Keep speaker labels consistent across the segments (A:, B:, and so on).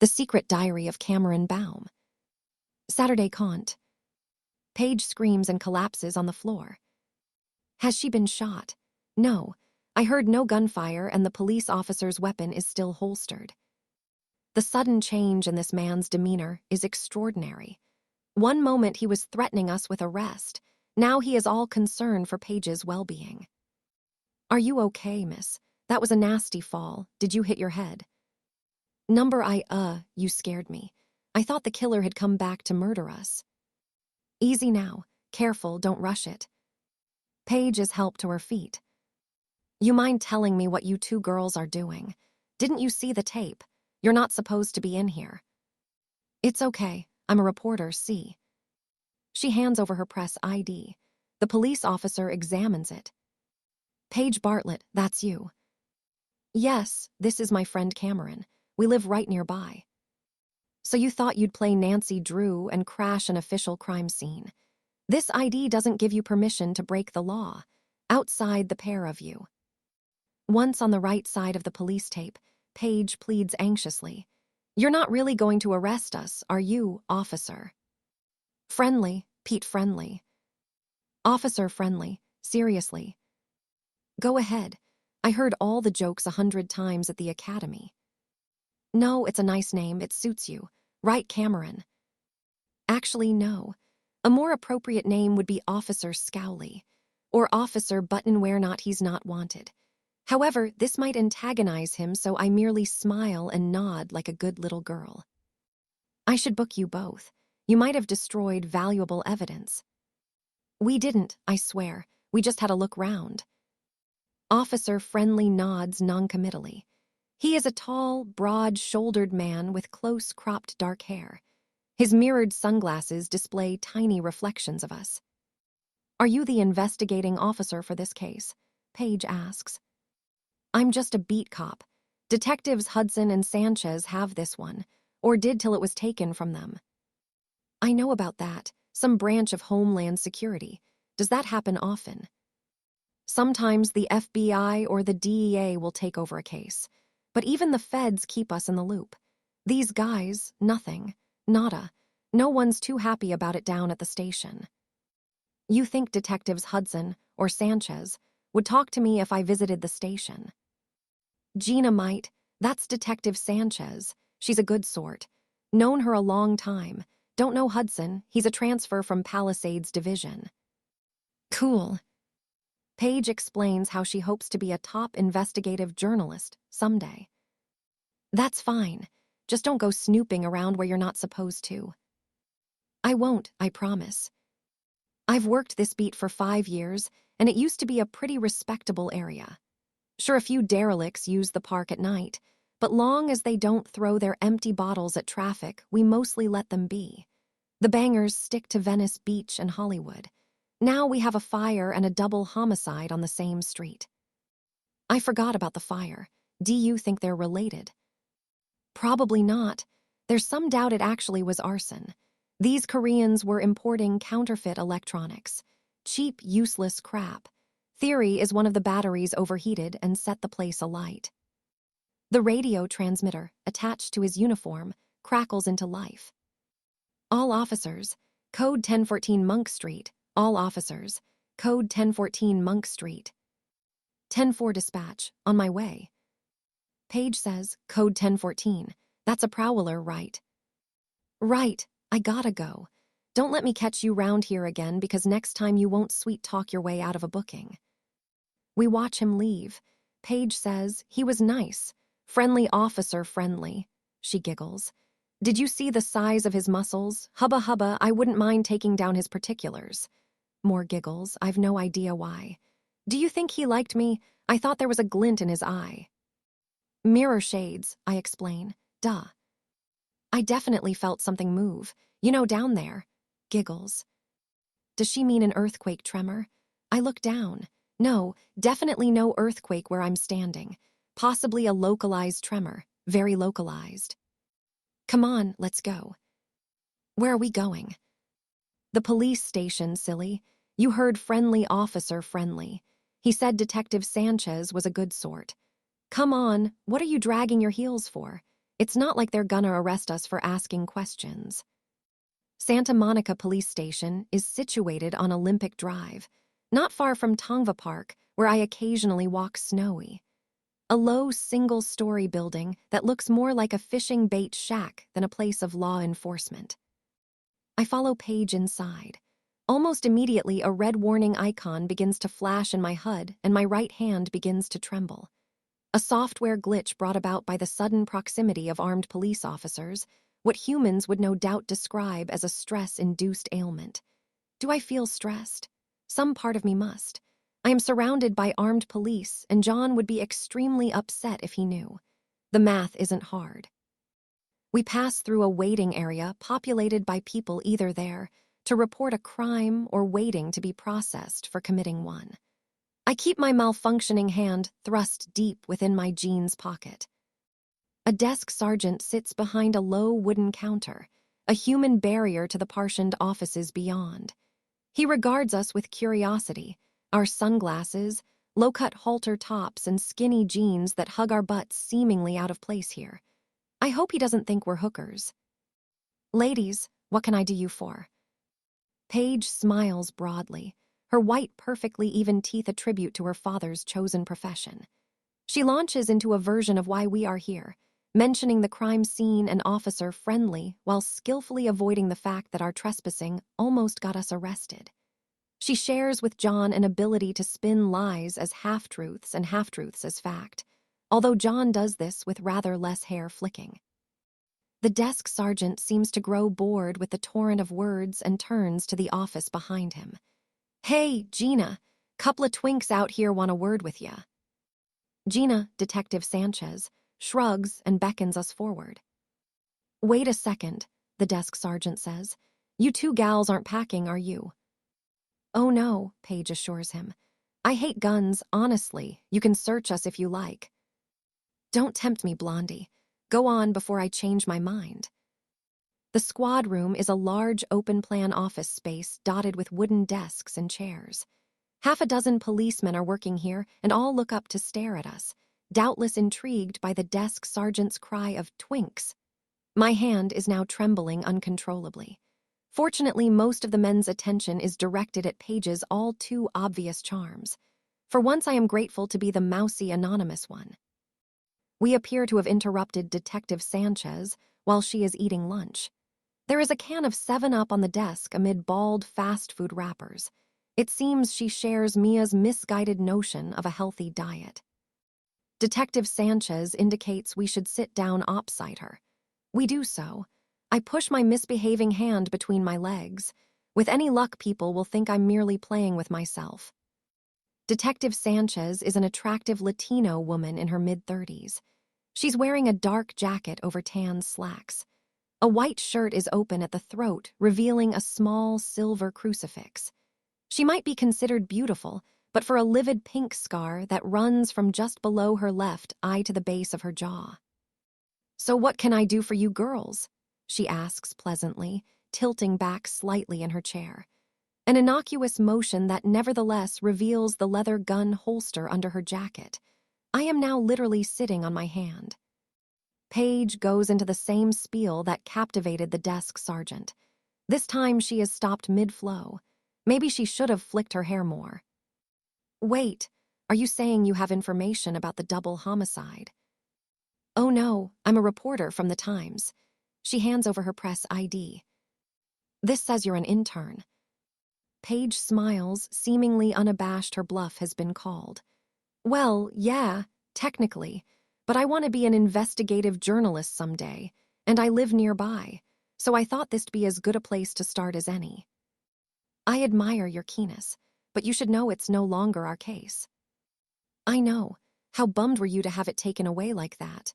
A: The Secret Diary of Cameron Baum. Saturday Cont. Paige screams and collapses on the floor. Has she been shot? No. I heard no gunfire and the police officer's weapon is still holstered. The sudden change in this man's demeanor is extraordinary. One moment he was threatening us with arrest. Now he is all concern for Paige's well-being. Are you okay, miss? That was a nasty fall. Did you hit your head? You scared me. I thought the killer had come back to murder us. Easy now. Careful, don't rush it. Paige is helped to her feet. You mind telling me what you two girls are doing? Didn't you see the tape? You're not supposed to be in here. It's okay. I'm a reporter, see. She hands over her press ID. The police officer examines it. Paige Bartlett, that's you. Yes, this is my friend Cameron. We live right nearby. So you thought you'd play Nancy Drew and crash an official crime scene. This ID doesn't give you permission to break the law. Outside the pair of you. Once on the right side of the police tape, Paige pleads anxiously. You're not really going to arrest us, are you, officer? Friendly, Pete Friendly. Officer Friendly, seriously. Go ahead. I heard all the jokes 100 times at the academy. No, it's a nice name, it suits you. Right, Cameron? Actually, no. A more appropriate name would be Officer Scowley, or Officer Button-Wear-Not He's Not Wanted. However, this might antagonize him, so I merely smile and nod like a good little girl. I should book you both. You might have destroyed valuable evidence. We didn't, I swear. We just had a look round. Officer Friendly nods noncommittally. He is a tall, broad-shouldered man with close cropped dark hair. His mirrored sunglasses display tiny reflections of us. Are you the investigating officer for this case? Paige asks. I'm just a beat cop. Detectives Hudson and Sanchez have this one, or did till it was taken from them. I know about that, some branch of Homeland Security. Does that happen often? Sometimes the FBI or the DEA will take over a case, but even the feds keep us in the loop. These guys, nothing, nada. No one's too happy about it down at the station. You think Detectives Hudson or Sanchez would talk to me if I visited the station? Gina might. That's Detective Sanchez. She's a good sort. Known her a long time. Don't know Hudson. He's a transfer from Palisades Division. Cool. Paige explains how she hopes to be a top investigative journalist someday. That's fine. Just don't go snooping around where you're not supposed to. I won't, I promise. I've worked this beat for 5 years, and it used to be a pretty respectable area. Sure, a few derelicts use the park at night, but long as they don't throw their empty bottles at traffic, we mostly let them be. The bangers stick to Venice Beach and Hollywood. Now we have a fire and a double homicide on the same street. I forgot about the fire. Do you think they're related? Probably not. There's some doubt it actually was arson. These Koreans were importing counterfeit electronics. Cheap, useless crap. Theory is one of the batteries overheated and set the place alight. The radio transmitter, attached to his uniform, crackles into life. All officers, Code 1014 Monk Street. All officers, Code 1014 Monk Street. 10-4 dispatch, on my way. Paige says, Code 1014. That's a prowler, right? Right, I gotta go. Don't let me catch you round here again because next time you won't sweet-talk your way out of a booking. We watch him leave. Paige says, he was nice. Friendly officer friendly. She giggles. Did you see the size of his muscles? Hubba hubba, I wouldn't mind taking down his particulars. More giggles, I've no idea why. Do you think he liked me? I thought there was a glint in his eye. Mirror shades, I explain. Duh. I definitely felt something move. You know, down there. Giggles. Does she mean an earthquake tremor? I look down. No, definitely no earthquake where I'm standing. Possibly a localized tremor. Very localized. Come on, let's go. Where are we going? The police station, silly. You heard friendly officer friendly. He said Detective Sanchez was a good sort. Come on, what are you dragging your heels for? It's not like they're gonna arrest us for asking questions. Santa Monica Police Station is situated on Olympic Drive, not far from Tongva Park, where I occasionally walk snowy. A low single-story building that looks more like a fishing bait shack than a place of law enforcement. I follow Paige inside. Almost immediately, a red warning icon begins to flash in my HUD and my right hand begins to tremble. A software glitch brought about by the sudden proximity of armed police officers, what humans would no doubt describe as a stress-induced ailment. Do I feel stressed? Some part of me must. I am surrounded by armed police, and John would be extremely upset if he knew. The math isn't hard. We pass through a waiting area populated by people either there to report a crime or waiting to be processed for committing one. I keep my malfunctioning hand thrust deep within my jeans pocket. A desk sergeant sits behind a low wooden counter, a human barrier to the partitioned offices beyond. He regards us with curiosity, our sunglasses, low-cut halter tops, and skinny jeans that hug our butts seemingly out of place here. I hope he doesn't think we're hookers. Ladies, what can I do you for? Paige smiles broadly, her white, perfectly even teeth a tribute to her father's chosen profession. She launches into a version of why we are here, mentioning the crime scene and officer friendly while skillfully avoiding the fact that our trespassing almost got us arrested. She shares with John an ability to spin lies as half-truths and half-truths as fact, although John does this with rather less hair flicking. The desk sergeant seems to grow bored with the torrent of words and turns to the office behind him. Hey, Gina, couple of twinks out here want a word with ya. Gina, Detective Sanchez, shrugs and beckons us forward. Wait a second, the desk sergeant says. You two gals aren't packing, are you? Oh no, Paige assures him. I hate guns, honestly. You can search us if you like. Don't tempt me, Blondie. Go on before I change my mind. The squad room is a large open-plan office space dotted with wooden desks and chairs. Half a dozen policemen are working here and all look up to stare at us, doubtless intrigued by the desk sergeant's cry of twinks. My hand is now trembling uncontrollably. Fortunately, most of the men's attention is directed at Paige's all too obvious charms. For once, I am grateful to be the mousy anonymous one. We appear to have interrupted Detective Sanchez while she is eating lunch. There is a can of 7-Up on the desk amid bald fast food wrappers. It seems she shares Mia's misguided notion of a healthy diet. Detective Sanchez indicates we should sit down opposite her. We do so. I push my misbehaving hand between my legs. With any luck, people will think I'm merely playing with myself. Detective Sanchez is an attractive Latino woman in her mid-30s. She's wearing a dark jacket over tan slacks. A white shirt is open at the throat, revealing a small silver crucifix. She might be considered beautiful, but for a livid pink scar that runs from just below her left eye to the base of her jaw. So what can I do for you girls? She asks pleasantly, tilting back slightly in her chair. An innocuous motion that nevertheless reveals the leather gun holster under her jacket. I am now literally sitting on my hand. Paige goes into the same spiel that captivated the desk sergeant. This time she is stopped mid-flow. Maybe she should have flicked her hair more. Wait, are you saying you have information about the double homicide? Oh no, I'm a reporter from the Times. She hands over her press ID. This says you're an intern. Paige smiles, seemingly unabashed her bluff has been called. Well, yeah, technically, but I want to be an investigative journalist someday, and I live nearby, so I thought this'd be as good a place to start as any. I admire your keenness, but you should know it's no longer our case. I know. How bummed were you to have it taken away like that?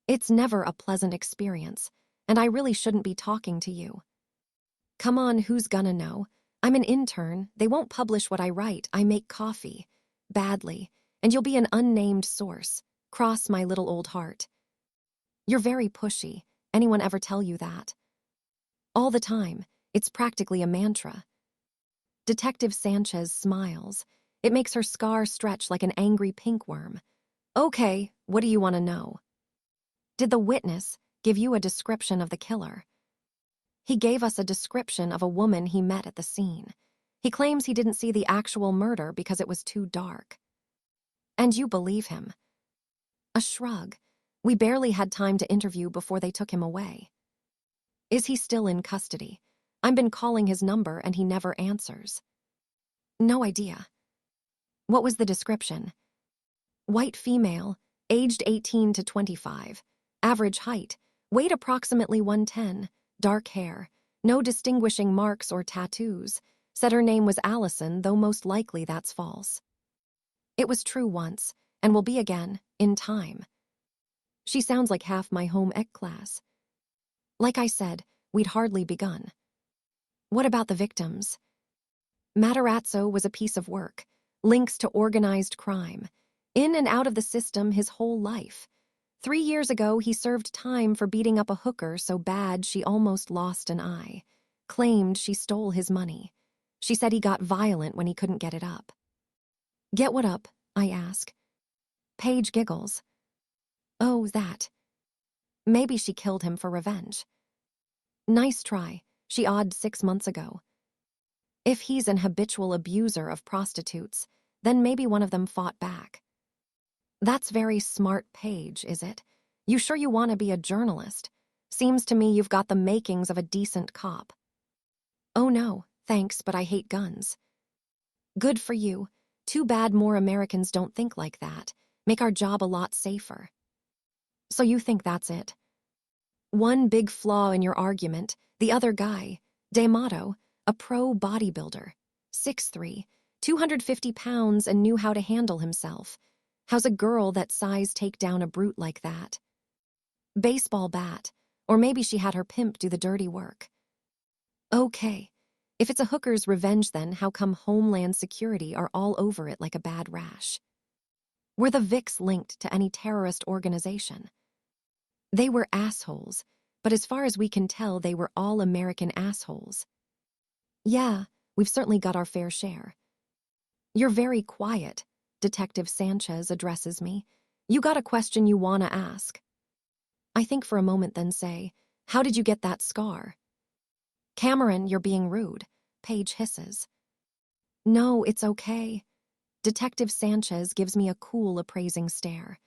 A: It's never a pleasant experience, and I really shouldn't be talking to you. Come on, who's gonna know? I'm an intern. They won't publish what I write. I make coffee. Badly. And you'll be an unnamed source. Cross my little old heart. You're very pushy. Anyone ever tell you that? All the time. It's practically a mantra. Detective Sanchez smiles. It makes her scar stretch like an angry pinkworm. Okay, what do you want to know? Did the witness give you a description of the killer? He gave us a description of a woman he met at the scene. He claims he didn't see the actual murder because it was too dark. And you believe him? A shrug. We barely had time to interview before they took him away. Is he still in custody? I've been calling his number and he never answers. No idea. What was the description? White female, aged 18 to 25, average height, weight approximately 110, dark hair, no distinguishing marks or tattoos. Said her name was Allison, though most likely that's false. It was true once, and will be again, in time. She sounds like half my home ec class. Like I said, we'd hardly begun. What about the victims? Matarazzo was a piece of work, links to organized crime, in and out of the system his whole life. 3 years ago, he served time for beating up a hooker so bad she almost lost an eye. Claimed she stole his money. She said he got violent when he couldn't get it up. Get what up? I ask. Paige giggles. Oh, that. Maybe she killed him for revenge. Nice try. She odd 6 months ago. If he's an habitual abuser of prostitutes, then maybe one of them fought back. That's very smart, Paige, is it? You sure you want to be a journalist? Seems to me you've got the makings of a decent cop. Oh no, thanks, but I hate guns. Good for you. Too bad more Americans don't think like that. Make our job a lot safer. So you think that's it? One big flaw in your argument, the other guy, D'Amato, a pro bodybuilder, 6'3", 250 pounds and knew how to handle himself. How's a girl that size take down a brute like that? Baseball bat, or maybe she had her pimp do the dirty work. Okay, if it's a hooker's revenge then how come Homeland Security are all over it like a bad rash? Were the Vics linked to any terrorist organization? They were assholes, but as far as we can tell they were all American assholes. Yeah, we've certainly got our fair share. You're very quiet, Detective Sanchez addresses me. You got a question you want to ask. I think for a moment then say, how did you get that scar? Cameron, you're being rude, Paige hisses. No, it's okay. Detective Sanchez gives me a cool, appraising stare.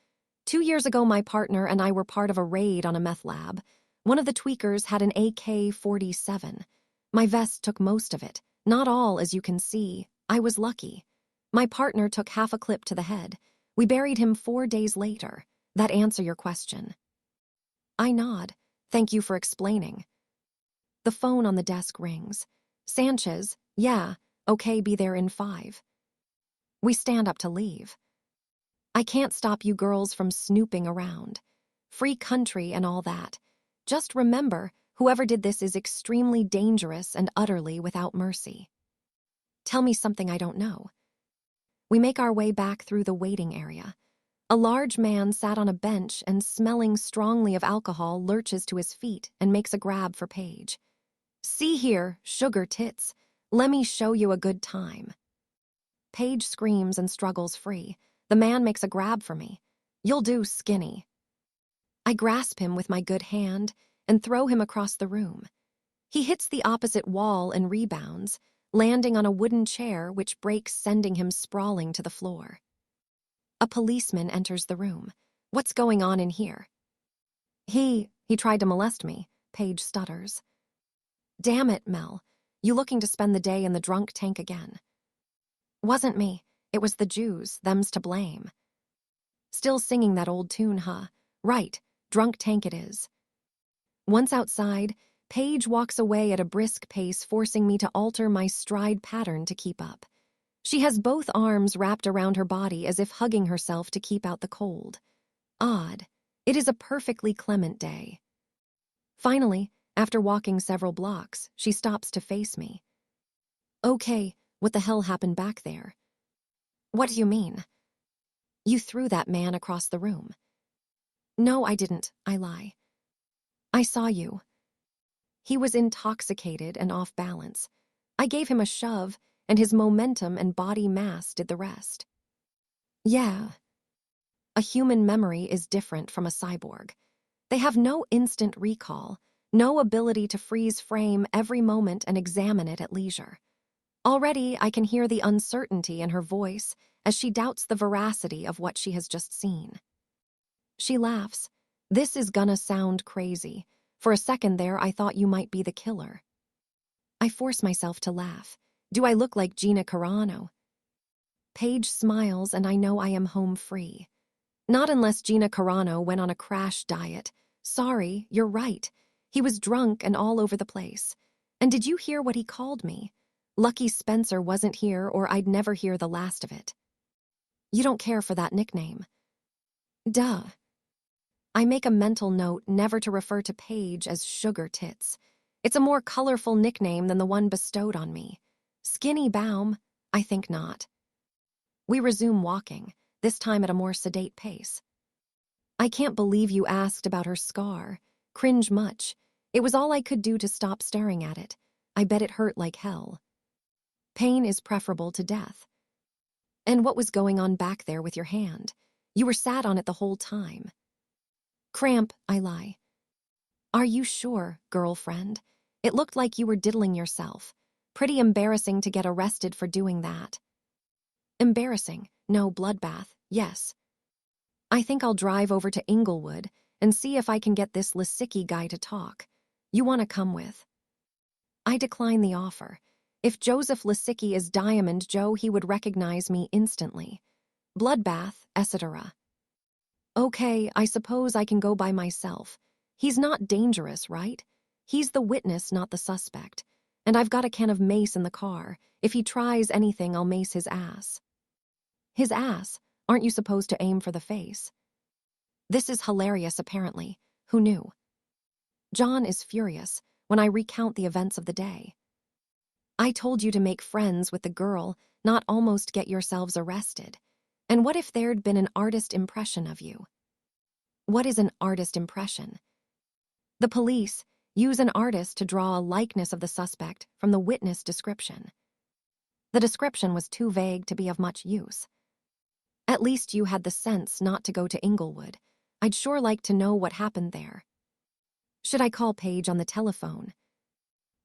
A: 2 years ago, my partner and I were part of a raid on a meth lab. One of the tweakers had an AK-47. My vest took most of it. Not all, as you can see. I was lucky. My partner took half a clip to the head. We buried him 4 days later. That answer your question? I nod. Thank you for explaining. The phone on the desk rings. Sanchez, yeah, okay, be there in 5. We stand up to leave. I can't stop you girls from snooping around. Free country and all that. Just remember, whoever did this is extremely dangerous and utterly without mercy. Tell me something I don't know. We make our way back through the waiting area. A large man sat on a bench and, smelling strongly of alcohol, lurches to his feet and makes a grab for Paige. See here, sugar tits. Let me show you a good time. Paige screams and struggles free. The man makes a grab for me. You'll do, skinny. I grasp him with my good hand and throw him across the room. He hits the opposite wall and rebounds, landing on a wooden chair which breaks, sending him sprawling to the floor. A policeman enters the room. What's going on in here? He tried to molest me, Paige stutters. Damn it, Mel. You looking to spend the day in the drunk tank again? Wasn't me. It was the Jews, them's to blame. Still singing that old tune, huh? Right, drunk tank it is. Once outside, Paige walks away at a brisk pace, forcing me to alter my stride pattern to keep up. She has both arms wrapped around her body as if hugging herself to keep out the cold. Odd. It is a perfectly clement day. Finally, after walking several blocks, she stops to face me. Okay, what the hell happened back there? What do you mean? You threw that man across the room. No, I didn't, I lie. I saw you. He was intoxicated and off balance. I gave him a shove, and his momentum and body mass did the rest. Yeah. A human memory is different from a cyborg. They have no instant recall, no ability to freeze frame every moment and examine it at leisure. Already, I can hear the uncertainty in her voice as she doubts the veracity of what she has just seen. She laughs. This is gonna sound crazy. For a second there, I thought you might be the killer. I force myself to laugh. Do I look like Gina Carano? Paige smiles and I know I am home free. Not unless Gina Carano went on a crash diet. Sorry, you're right. He was drunk and all over the place. And did you hear what he called me? Lucky Spencer wasn't here or I'd never hear the last of it. You don't care for that nickname. Duh. I make a mental note never to refer to Paige as Sugar Tits. It's a more colorful nickname than the one bestowed on me. Skinny Baum? I think not. We resume walking, this time at a more sedate pace. I can't believe you asked about her scar. Cringe much. It was all I could do to stop staring at it. I bet it hurt like hell. Pain is preferable to death. And what was going on back there with your hand? You were sat on it the whole time. Cramp, I lie. Are you sure, girlfriend? It looked like you were diddling yourself. Pretty embarrassing to get arrested for doing that. Embarrassing, no bloodbath, yes. I think I'll drive over to Inglewood and see if I can get this Lisicki guy to talk. You want to come with? I decline the offer. If Joseph Lisicki is Diamond Joe, he would recognize me instantly. Bloodbath, etc. Okay, I suppose I can go by myself. He's not dangerous, right? He's the witness, not the suspect. And I've got a can of mace in the car. If he tries anything, I'll mace his ass. His ass? Aren't you supposed to aim for the face? This is hilarious, apparently. Who knew? John is furious when I recount the events of the day. I told you to make friends with the girl, not almost get yourselves arrested. And what if there'd been an artist impression of you? What is an artist impression? The police use an artist to draw a likeness of the suspect from the witness description. The description was too vague to be of much use. At least you had the sense not to go to Inglewood. I'd sure like to know what happened there. Should I call Paige on the telephone?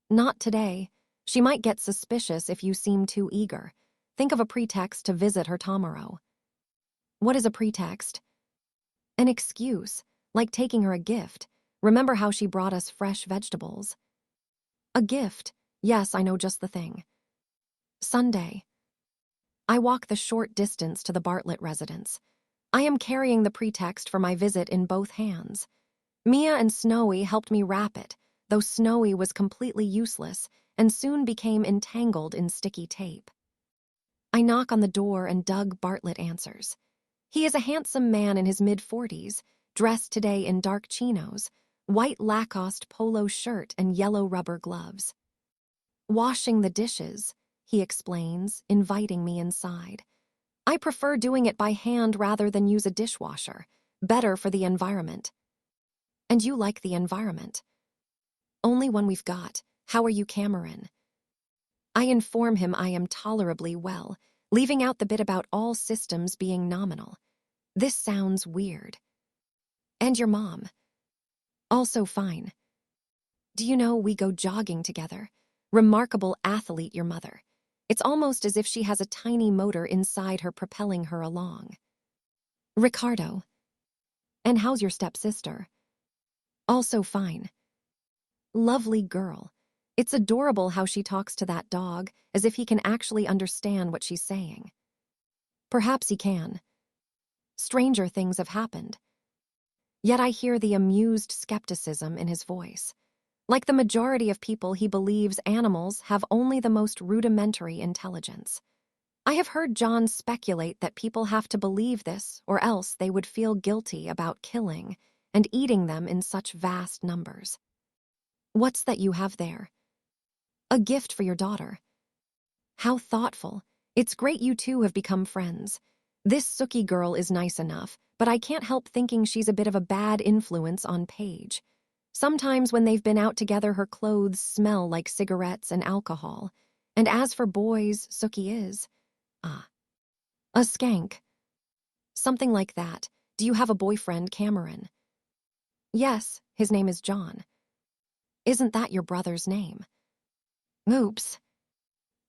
A: Not today. She might get suspicious if you seem too eager. Think of a pretext to visit her tomorrow. What is a pretext? An excuse, like taking her a gift. Remember how she brought us fresh vegetables? A gift. Yes, I know just the thing. Sunday. I walk the short distance to the Bartlett residence. I am carrying the pretext for my visit in both hands. Mia and Snowy helped me wrap it, though Snowy was completely useless and soon became entangled in sticky tape. I knock on the door and Doug Bartlett answers. He is a handsome man in his mid-40s, dressed today in dark chinos, white Lacoste polo shirt and yellow rubber gloves. Washing the dishes, he explains, inviting me inside. I prefer doing it by hand rather than use a dishwasher. Better for the environment. And you like the environment. Only one we've got. How are you, Cameron? I inform him I am tolerably well, leaving out the bit about all systems being nominal. This sounds weird. And your mom? Also fine. Do you know we go jogging together? Remarkable athlete, your mother. It's almost as if she has a tiny motor inside her propelling her along. Ricardo. And how's your stepsister? Also fine. Lovely girl. It's adorable how she talks to that dog, as if he can actually understand what she's saying. Perhaps he can. Stranger things have happened. Yet I hear the amused skepticism in his voice. Like the majority of people, he believes animals have only the most rudimentary intelligence. I have heard John speculate that people have to believe this, or else they would feel guilty about killing and eating them in such vast numbers. What's that you have there? A gift for your daughter. How thoughtful. It's great you two have become friends. This Sookie girl is nice enough, but I can't help thinking she's a bit of a bad influence on Paige. Sometimes when they've been out together, her clothes smell like cigarettes and alcohol. And as for boys, Sookie is, a skank. Something like that. Do you have a boyfriend, Cameron? Yes, his name is John. Isn't that your brother's name? Oops.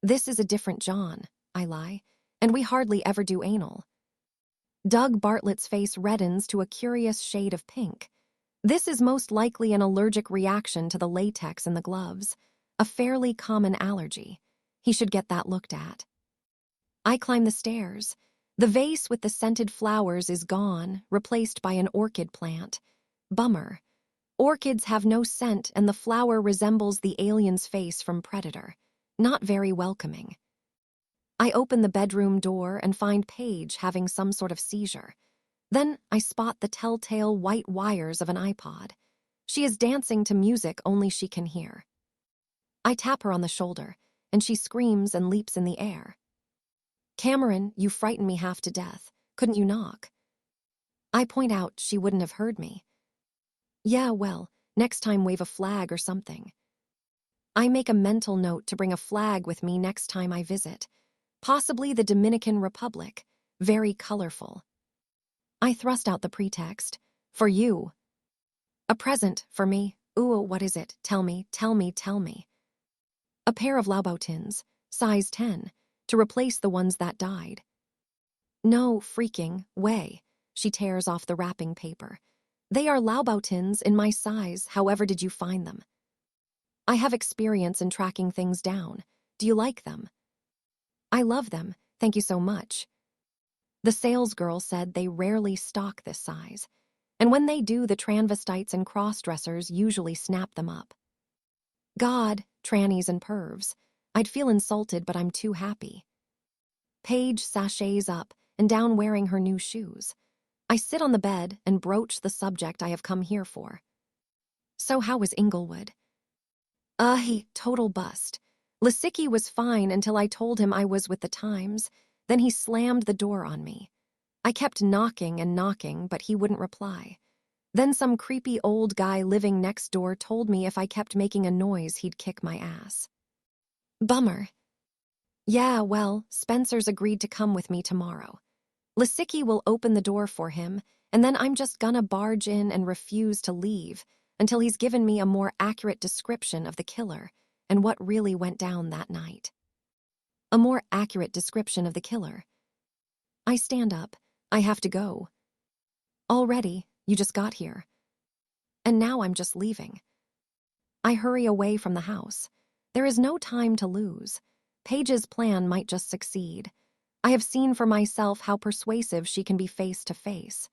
A: This is a different John, I lie, and we hardly ever do anal. Doug Bartlett's face reddens to a curious shade of pink. This is most likely an allergic reaction to the latex in the gloves, a fairly common allergy. He should get that looked at. I climb the stairs. The vase with the scented flowers is gone, replaced by an orchid plant. Bummer. Orchids have no scent and the flower resembles the alien's face from Predator. Not very welcoming. I open the bedroom door and find Paige having some sort of seizure. Then I spot the telltale white wires of an iPod. She is dancing to music only she can hear. I tap her on the shoulder, and she screams and leaps in the air. Cameron, you frightened me half to death. Couldn't you knock? I point out she wouldn't have heard me. Yeah, well, next time wave a flag or something. I make a mental note to bring a flag with me next time I visit. Possibly the Dominican Republic. Very colorful. I thrust out the pretext. For you. A present for me. Ooh, what is it? Tell me, tell me, tell me. A pair of Louboutins, size 10, to replace the ones that died. No freaking way. She tears off the wrapping paper. They are Louboutins in my size, however did you find them? I have experience in tracking things down. Do you like them? I love them, thank you so much. The salesgirl said they rarely stock this size, and when they do, the transvestites and cross-dressers usually snap them up. God, trannies and pervs. I'd feel insulted, but I'm too happy. Paige sachets up and down wearing her new shoes. I sit on the bed and broach the subject I have come here for. So how was Inglewood? He total bust. Lisicki was fine until I told him I was with the Times, then he slammed the door on me. I kept knocking and knocking, but he wouldn't reply. Then some creepy old guy living next door told me if I kept making a noise, he'd kick my ass. Bummer. Yeah, well, Spencer's agreed to come with me tomorrow. Lisicki will open the door for him, and then I'm just gonna barge in and refuse to leave until he's given me a more accurate description of the killer and what really went down that night. A more accurate description of the killer. I stand up. I have to go. Already, you just got here. And now I'm just leaving. I hurry away from the house. There is no time to lose. Paige's plan might just succeed. I have seen for myself how persuasive she can be face to face.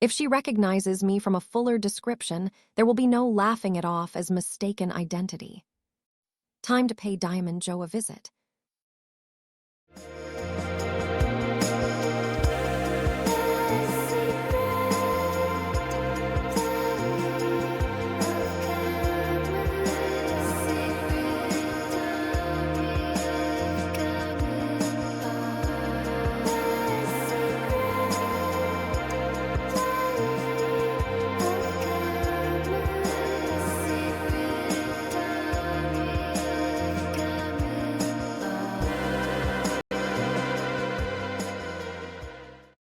A: If she recognizes me from a fuller description, there will be no laughing it off as mistaken identity. Time to pay Diamond Joe a visit.